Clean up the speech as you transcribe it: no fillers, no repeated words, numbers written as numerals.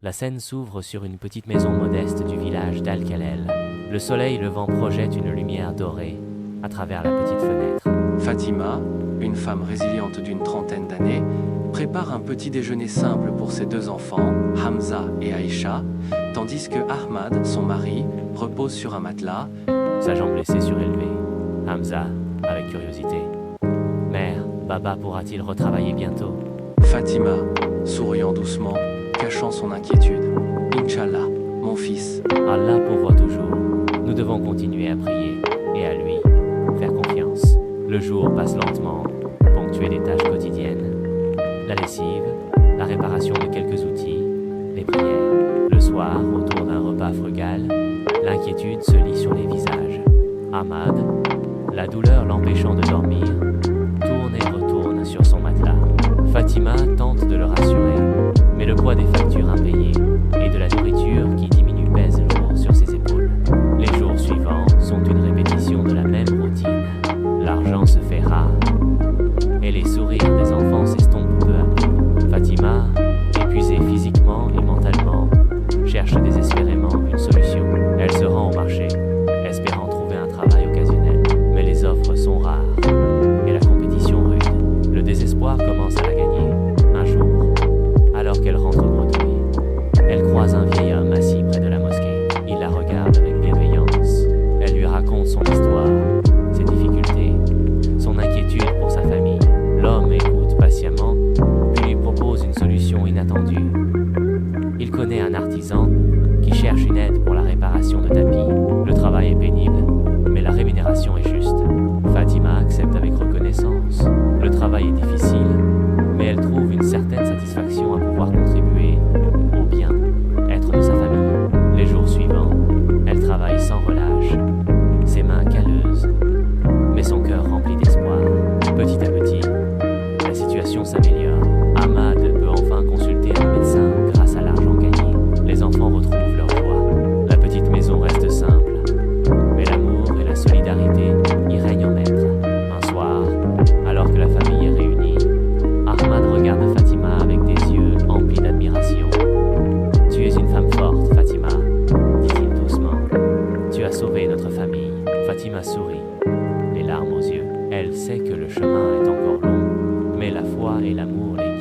La scène s'ouvre sur une petite maison modeste du village d'Al-Khalel. Le soleil levant projette une lumière dorée à travers la petite fenêtre. Fatima, une femme résiliente d'une trentaine d'années, prépare un petit déjeuner simple pour ses deux enfants, Hamza et Aïcha, tandis que Ahmad, son mari, repose sur un matelas, Sa jambe blessée surélevée. Hamza, avec curiosité. Mère, Baba pourra-t-il retravailler bientôt? Fatima, souriant doucement, cachant son inquiétude. Inch'Allah, mon fils. Allah pourvoit toujours. Nous devons continuer à prier et à lui faire confiance. Le jour passe lentement, ponctué des tâches quotidiennes. La lessive, la réparation de quelques outils, les prières. Le soir, autour d'un repas frugal, l'inquiétude se lit sur les visages. Ahmad, la douleur l'empêchant de dormir, tourne et retourne sur son matelas. Fatima tente de le rassurer, mais le poids des factures impayées et de la nourriture qui diminue pèse lourd sur ses épaules. Les jours suivants sont une répétition de la même routine. L'argent se fait rare et les sourires des enfants s'estompent peu à peu. Fatima, épuisée physiquement et mentalement, cherche désespérément une solution. Elle se rend au marché, espérant trouver un travail occasionnel. Mais les offres sont rares et la compétition rude. Le désespoir commence à la gagner. Un jour, alors qu'elle rentre bredouille, elle croise un vieil homme assis près de la mosquée. Il la regarde avec bienveillance. Elle lui raconte son histoire, ses difficultés, son inquiétude pour sa famille. L'homme écoute patiemment, puis lui propose une solution inattendue. Il connaît un artisan qui cherche une aide pour la réparation de tapis. Le travail est pénible, mais la rémunération est juste. Fatima accepte avec reconnaissance. Le travail est difficile, mais elle trouve une certaine satisfaction à pouvoir contribuer au bien-être de sa famille. Les jours suivants, elle travaille sans relâche, ses mains calleuses, mais son cœur rempli d'espoir. Petit à petit, la situation s'améliore. Ahmad peut enfin consulter un médecin grâce à l'argent gagné. Les enfants retrouvent leur joie. La petite maison reste simple, mais l'amour et la solidarité y règnent en maître. Un soir, alors que la famille est réunie, Ahmad regarde Fatima avec des yeux emplis d'admiration. « Tu es une femme forte, Fatima, » dit-il doucement. « Tu as sauvé notre famille. » Fatima sourit, les larmes aux yeux. Elle sait que le chemin est encore long, mais la foi et l'amour les guident.